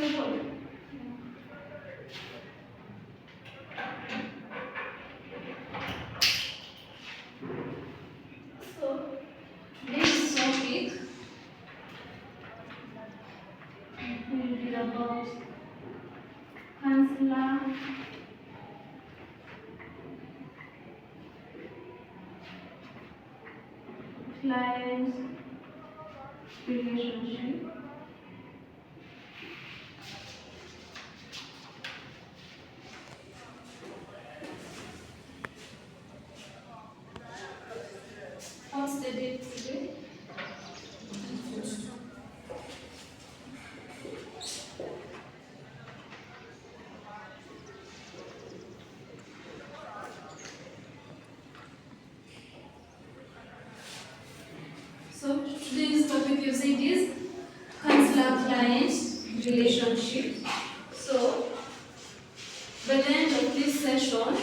So this topic will be about counselor, client relationship. What's the date today? So today's topic you said is counselor-client relationship. So by the end of this session,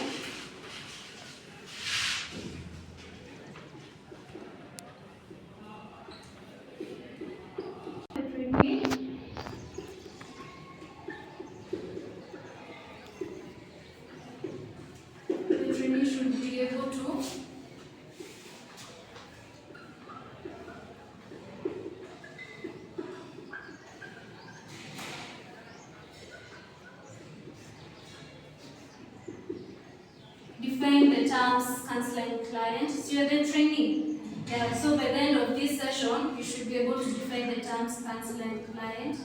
the trainee should be able to define the terms counselor and client. So you're the trainee. Yeah, so by the end of this session, you should be able to define the terms counselor and client.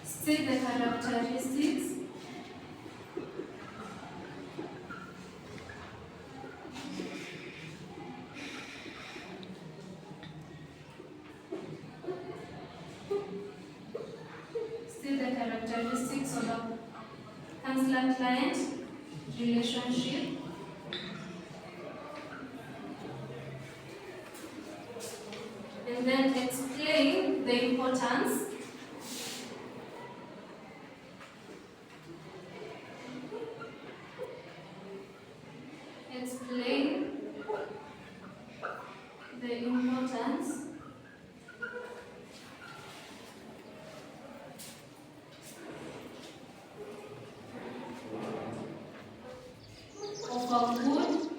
State the characteristics. State the characteristics of a counselor-client relationship. And then explain the importance of a good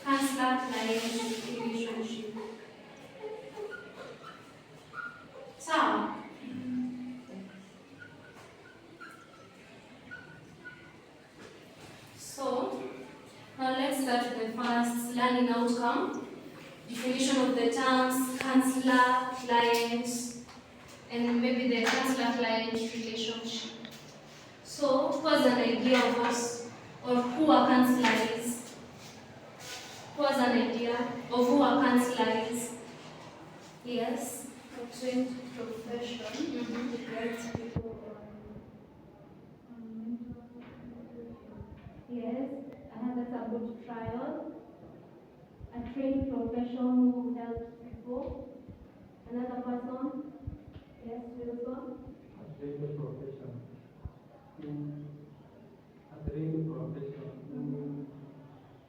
counselor-client relationship. Sawa. So now let's start with the first learning outcome. Definition of the terms counselor, client, and maybe the counselor-client relationship. So who has an idea of us or who a counselor is? Who has an idea of who a counselor is? Yes. A trained profession to guide people on mental health. Yes. That's a good trial. A trained profession who helps people. Another person? Yes, Wilson. A trained profession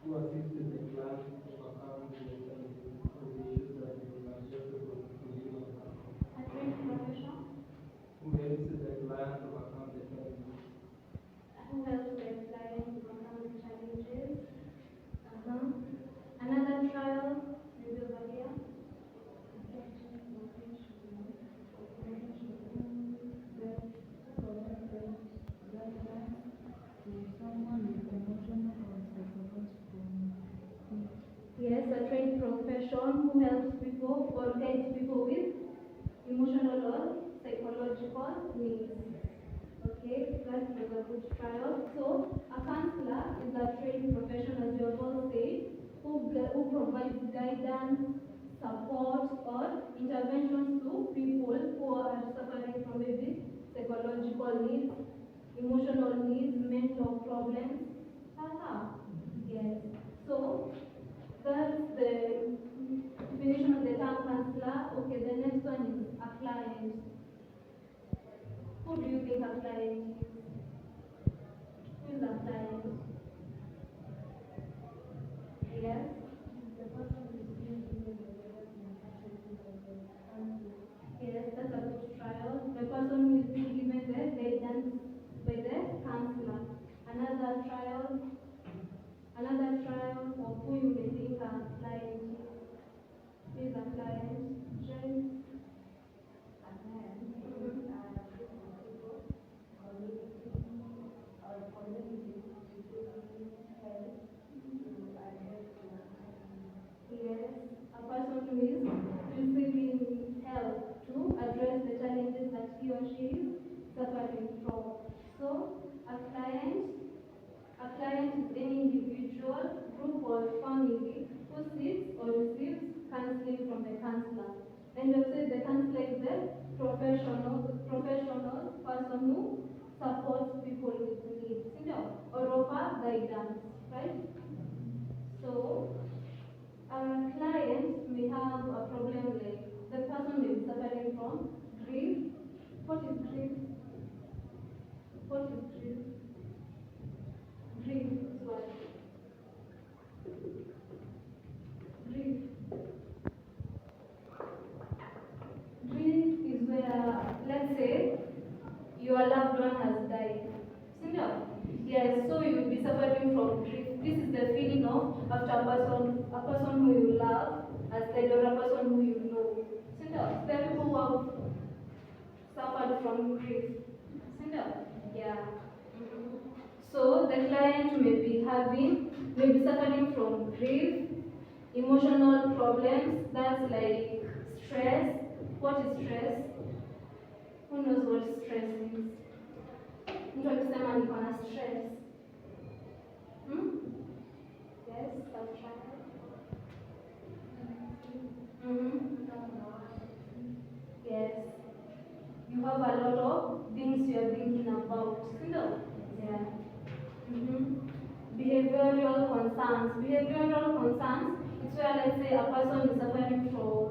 who assists the class to overcome the issues that they will assure people to live on. A trained profession Who helps the client overcome the challenges. who helps the client overcome the challenges. Another trial, maybe over here. Yes, a trained profession who helps people or guides people with emotional or psychological needs. Okay, that was a good trial. So, a counselor is a trained profession, as you have all said, who provides guidance, support, or interventions to people who are suffering from maybe psychological needs, emotional needs, mental problems. Yes. So, that's the definition of the term counselor. Okay, the next one is a client. Who do you think a client is? Who is a client? Yes. who is receiving help to address the challenges that he or she is suffering from. So, a client is any individual, group, or family who seeks or receives counseling from the counselor. And we say the counselor is the professional person who supports people with needs, or offer guidance, right? So, a client may have a problem like the person may be suffering from grief. What is grief? What is grief? Grief is what? Grief. Grief is where, let's say, your loved one has died. Yes, so you will be suffering from grief. This is the feeling of after a person who you love has died or a person who you know. There are people who have suffered from grief. Yeah. So the client may be suffering from grief, emotional problems, that's like stress. What is stress? Who knows what stress is? Mtu akisema niko na stress. Yes, that's right. Yes. You have a lot of things you are thinking about. Yeah. Behavioral concerns. Behavioral concerns is where, let's say, a person is suffering from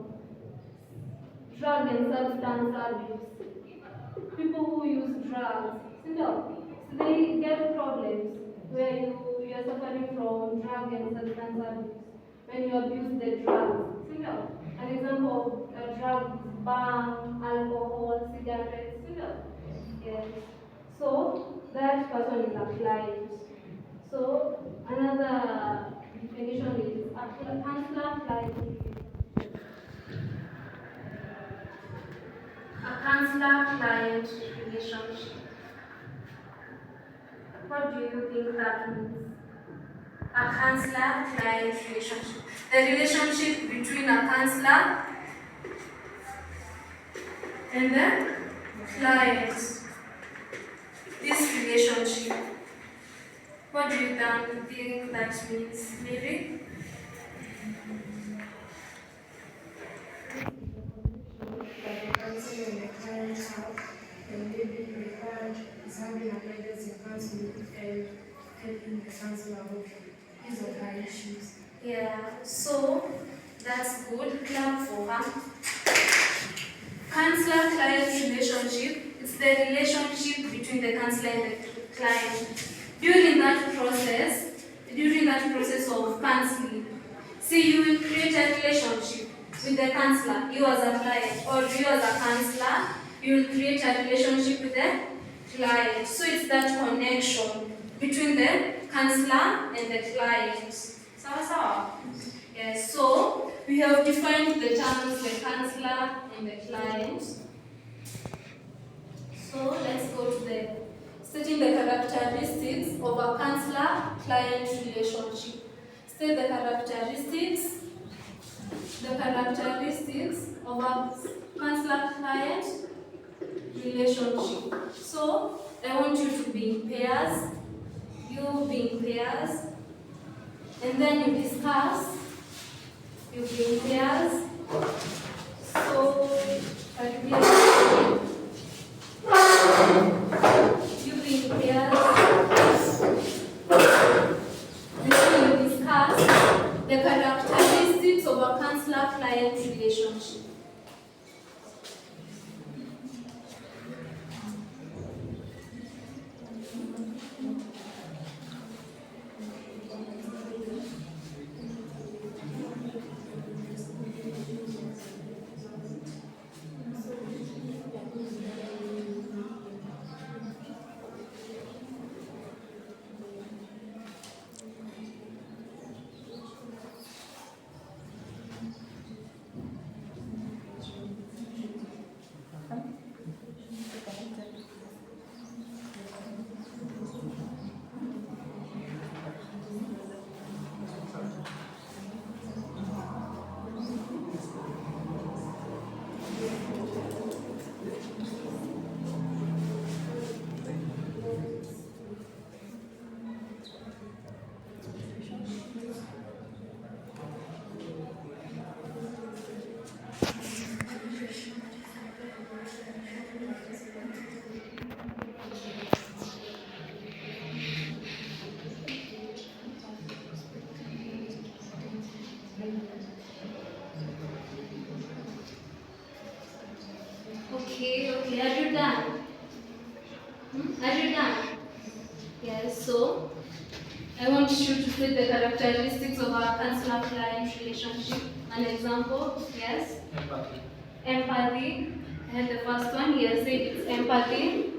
drug and substance abuse. People who use drugs, so they get problems where you are suffering from drug and substance abuse when you abuse the drugs. An example of a drug, bang, alcohol, cigarettes. Yes. So that person is a client. So another definition is a counselor-client. A counselor-client relationship. What do you think that means? A counselor-client relationship. The relationship between a counselor and the client. This relationship. What do you think that means, maybe? And maybe the client is having a guidance in counseling and helping the counselor with his or her issues. Yeah, so that's good. Clap for her. Counselor-client relationship. It's the relationship between the counselor and the client. During that process of counseling, see, you will create a relationship with the counselor, you as a client, or you as a counselor, you will create a relationship with the client. So it's that connection between the counselor and the client. Sawa? Yes, so we have defined the terms, the counselor and the client. So let's go to the stating the characteristics of a counselor-client relationship. State the characteristics of a counselor-client relationship. So I want you to be in pairs, you be in pairs, and then you discuss. You be in pairs. So you be in pairs, and then you discuss the characteristics of a counselor-client relationship. Yes, so I want you to state the characteristics of our counselor-client relationship. An example, yes? Empathy. Empathy. And the first one, yes, say it's empathy.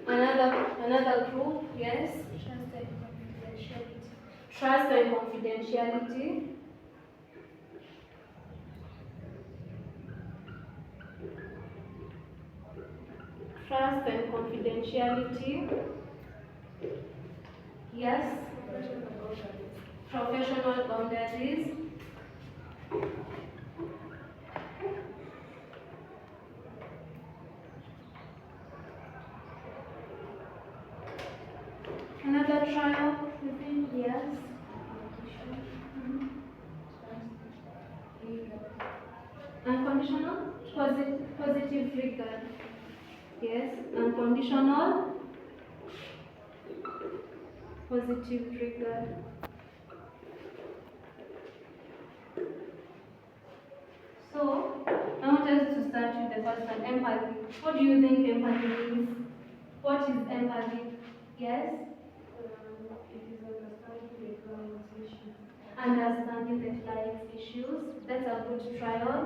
Another group, yes? Trust and confidentiality. Trust and confidentiality. Trust and confidentiality. Yes. Professional boundaries. Another trial within, yes. Unconditional, positive regard. Yes, unconditional, positive regard. So, I want us to start with the first one, empathy. What do you think empathy means? What is empathy? Yes? It is understanding the client's issues. Understanding the client's issues. That's a good trial.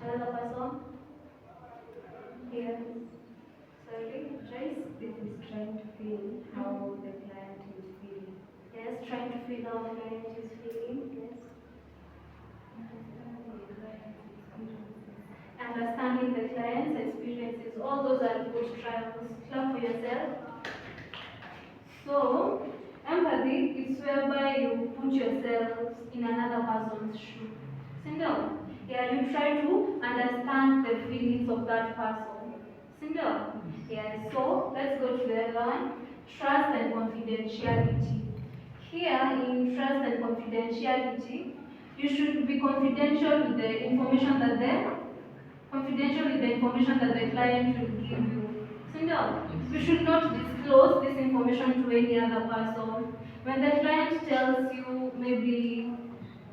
Another person? Yes. Sorry, Joyce? This is trying to feel how the client is feeling. Yes, trying to feel how the client is feeling. Yes. Understanding the client's experiences. All those are good trials. Clap for yourself. So, empathy is whereby you put yourself in another person's shoe. Single. Yeah, you try to understand the feelings of that person. Single. Yeah, so let's go to the other one. Trust and confidentiality. Here in trust and confidentiality, you should be confidential with the information that the client will give you. Single. You should not disclose this information to any other person. When the client tells you maybe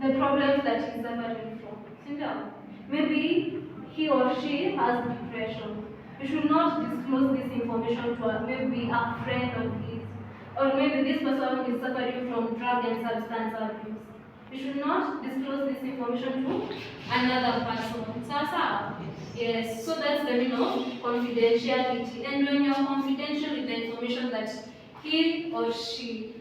the problems that he's suffering from, single. Maybe he or she has depression. You should not disclose this information to maybe a friend of his, or maybe this person is suffering from drug and substance abuse. You should not disclose this information to another person. Sasa? Yes, so that's the meaning of confidentiality. And when you're confidential with the information that he or she,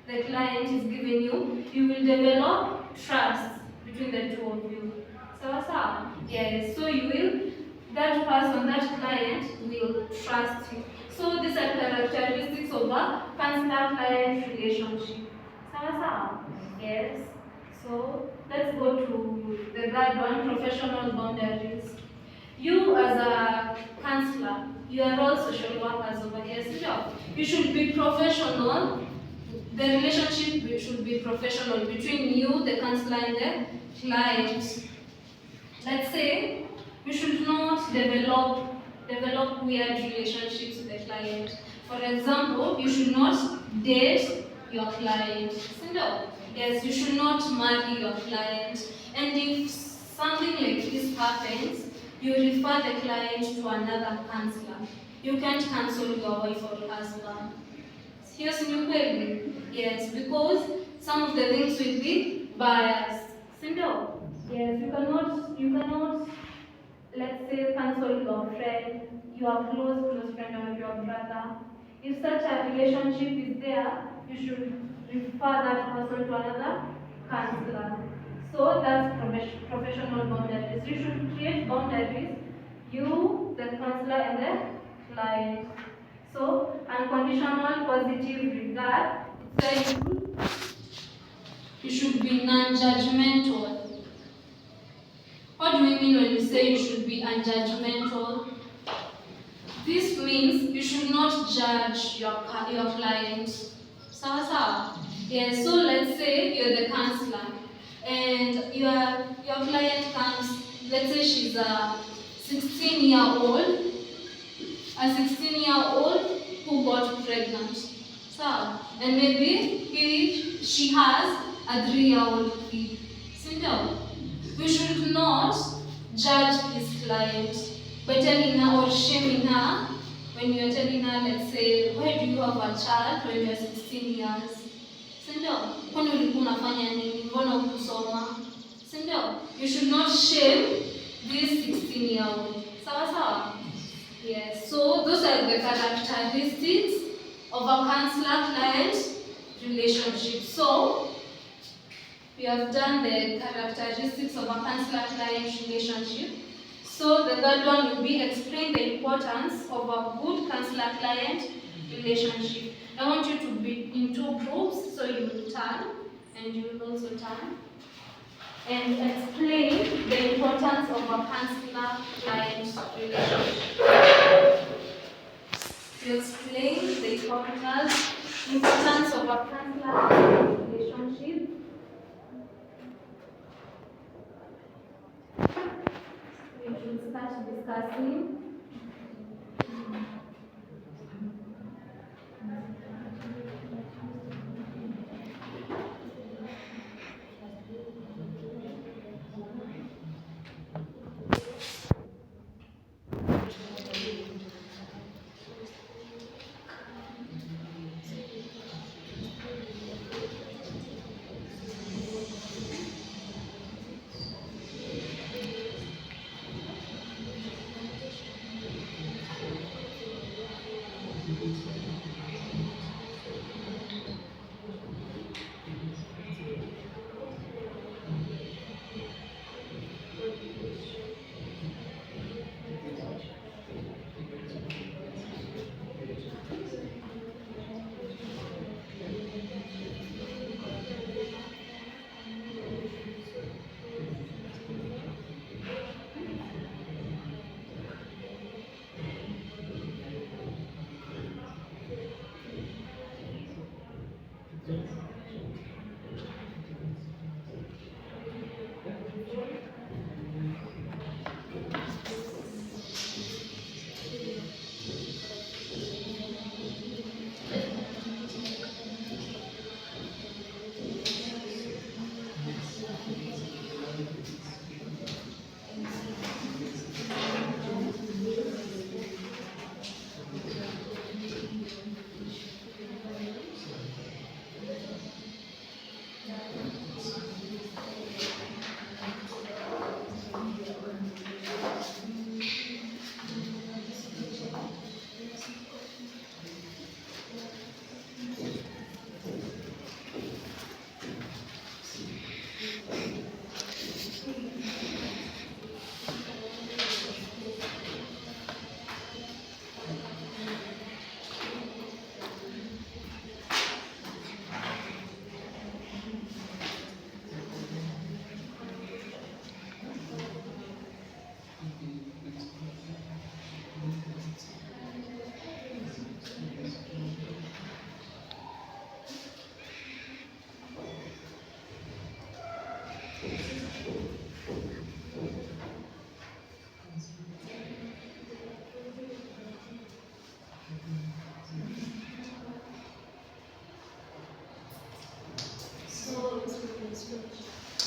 the client, is giving you, you will develop trust between the two of you. Sasa? Yes, so you will, that person, that client will trust you. So these are characteristics of a counselor-client relationship. Sasa? Yes. So let's go to the third one, professional boundaries. You as a counselor, you are all social workers over here. So you should be professional. The relationship should be professional between you, the counselor, and the client. Let's say you should not develop weird relationships with the client. For example, you should not date your client. No. Yes, you should not marry your client. And if something like this happens, you refer the client to another counselor. You can't cancel your wife or husband. Here's new baby. Yes, because some of the things will be biased. Simple. Yes, you cannot, let's say, cancel your friend, your close friend or your brother. If such a relationship is there, you should refer that person to another counselor. So that's professional boundaries. You should create boundaries, you, the counselor, and the client. So unconditional positive regard, so you should be non-judgmental. What do we mean when we say you should be unjudgmental? This means you should not judge your client. Sawa? Yes, so let's say you're the counselor and your client comes, let's say she's a 16-year-old who got pregnant. So, and maybe she has a 3-year-old kid. Simple. We should not judge his client by telling her or shaming her when you're telling her, let's say, why do you have a child when you're 16 years? Sindio? Kwani ulikuwa unafanya nini? Mbona hukusoma? Sindio? You should not shame this 16-year-old. Sawa sawa? Yes. So those are the characteristics of a counselor-client relationship. So we have done the characteristics of a counselor-client relationship. So the third one will be explain the importance of a good counselor-client relationship. I want you to be in two groups, so you will turn and you will also turn and explain the importance of a counselor-client relationship. To explain the importance of a counselor-client relationship. We should start discussing.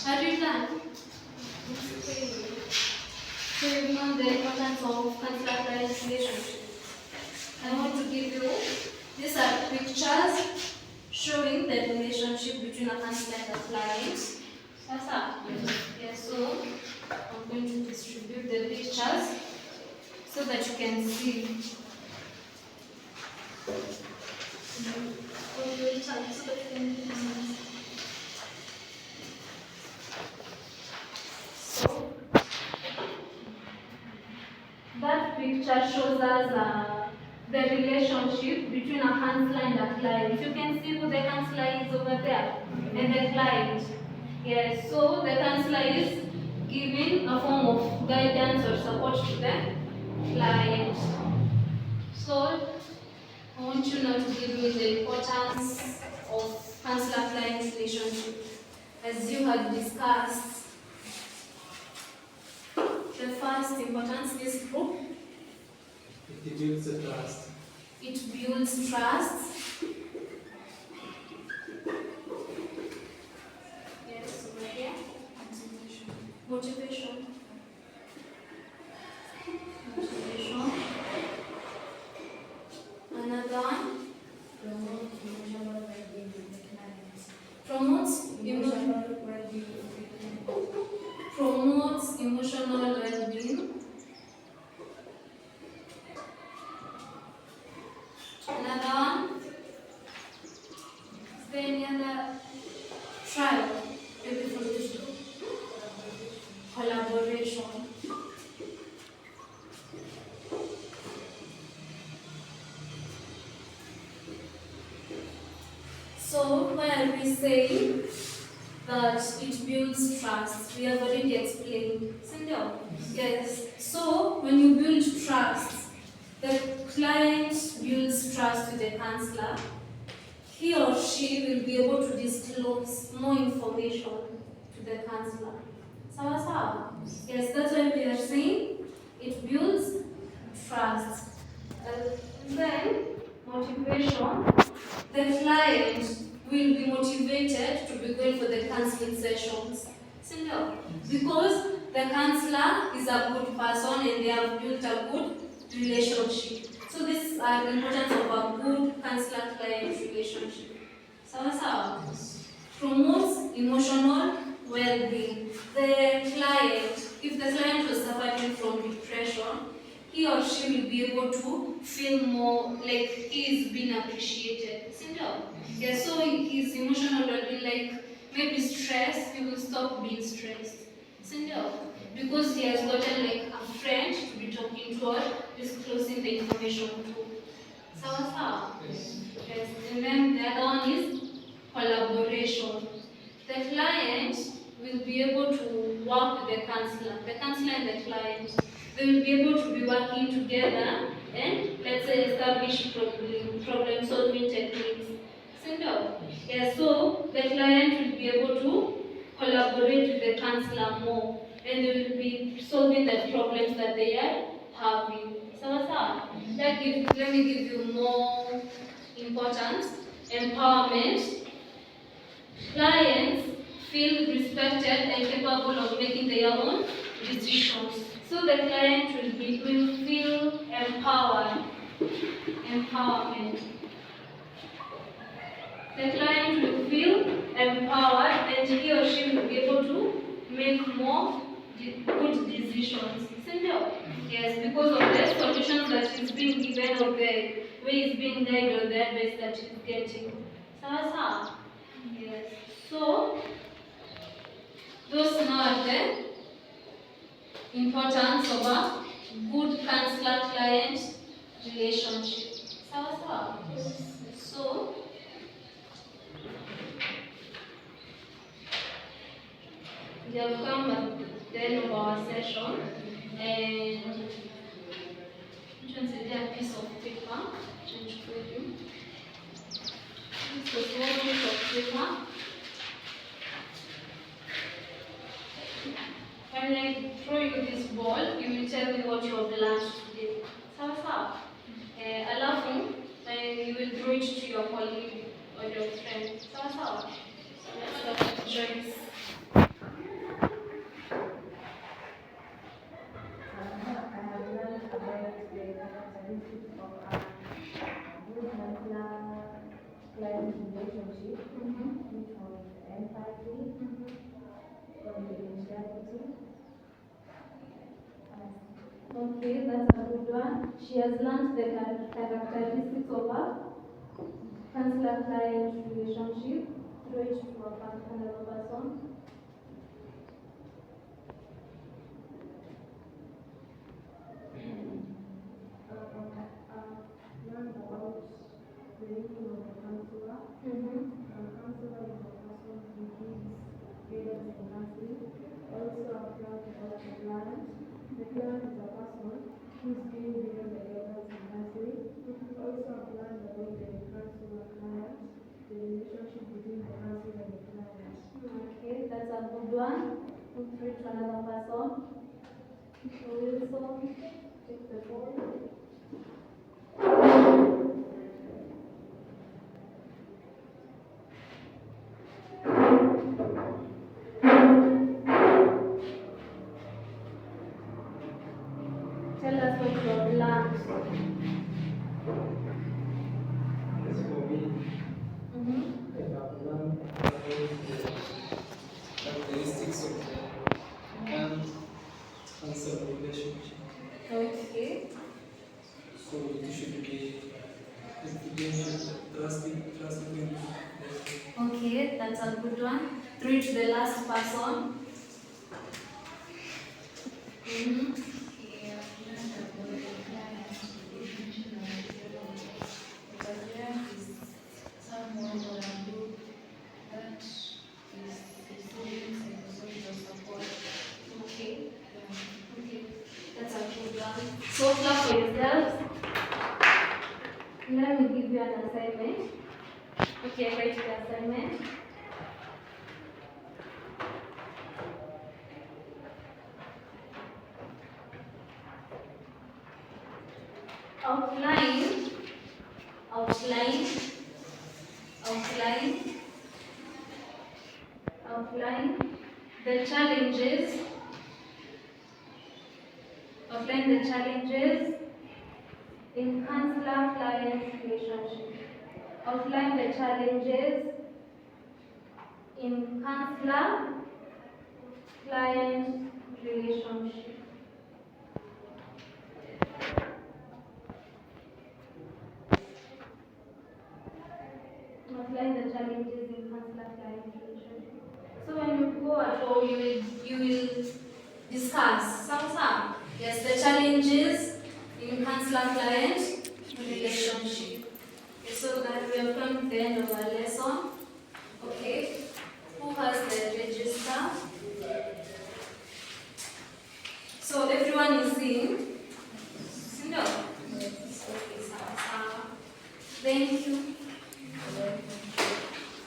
Are you done? So you know the importance of counselor-client relationship. I want to give you, these are pictures showing the relationship between a counselor and a client. That's up. Yes, so I'm going to distribute the pictures so that you can see. So that picture shows us the relationship between a counselor and a client. You can see who the counselor is over there and the client. Yes, so the counselor is giving a form of guidance or support to the client. So I want you now to give me the importance of counselor-client relationship. As you had discussed, the first importance is group. It builds a trust. It builds trust. Yes, over here. Motivation. Motivation. So, where we say that it builds trust, we have already explained. Sindio? Yes. So, when you build trust, the client builds trust with the counselor. He or she will be able to disclose more information to the counselor. Sawa sawa? Yes, that's why we are saying it builds trust. Then, motivation. The client will be motivated to be going for the counseling sessions. Sindio? Because the counselor is a good person and they have built a good relationship. So this is the importance of a good counselor-client relationship. Sawa sawa? Promotes emotional well-being. The client, if the client was suffering from depression, he or she will be able to feel more like he is being appreciated. Yeah, so his emotional well-being, like maybe stress, he will stop being stressed. Because he has gotten like a friend to be talking to or disclosing the information to. Sawa sawa? Yes. And then the other one is collaboration. The client will be able to work with the counselor and the client. They will be able to be working together and, let's say, establish problem solving techniques. Yeah, so the client will be able to collaborate with the counselor more and they will be solving the problems that they are having. Let me give you more importance. Empowerment. Clients feel respected and capable of making their own decisions. So the client will feel empowered. Empowerment. The client will feel empowered and he or she will be able to make more good decisions. Yes, because of the solutions that is being given or the way is being guided or the advice that is getting. Yes. So, those now are the importance of a good counselor-client relationship. So, we have come at the end of our session and I'm trying to get a piece of paper. Change volume. This is one piece of paper. When I throw you this ball, you will tell me what you have learned today. Sawa? Alafu, you will throw it to your colleague or your friend. Sawa? So let's start with Joyce. I have learned about the characteristics of a good counselor-client relationship, which was empathy, confidentiality. Okay, that's a good one. She has learned the characteristics of a counselor-client relationship through it to another person. Learn about the role of a counselor. A counselor is a person who gives guidance and counseling. Also, a client about the client. The client is a person who is being given the guidance and counseling. Also, a client about the counselor-client, the relationship between the counselor and the client. Okay, that's a good one. Move through to another person. So Wilson, take the ball. Tell us what you have learned. As for me, I have learned about the characteristics of the counselor relationship. Okay. So it should be confidential, trusting. Okay, that's a good one. Through to the last person. Okay, I've learned about the client relationship and because there is someone who can do Let me give you an assignment. Okay, write the assignment. Outline, outline, outline, outline the challenges, outline the challenges in counselor-client relationship. Outline the challenges in counselor-client relationship. Outline the challenges in counselor-client relationship. So when you go at home, you will discuss. Yes, the challenges in counselor-client relationship. Okay, so that we have come to the end of our lesson. Okay, who has the register? So everyone is in? No. Okay, thank you.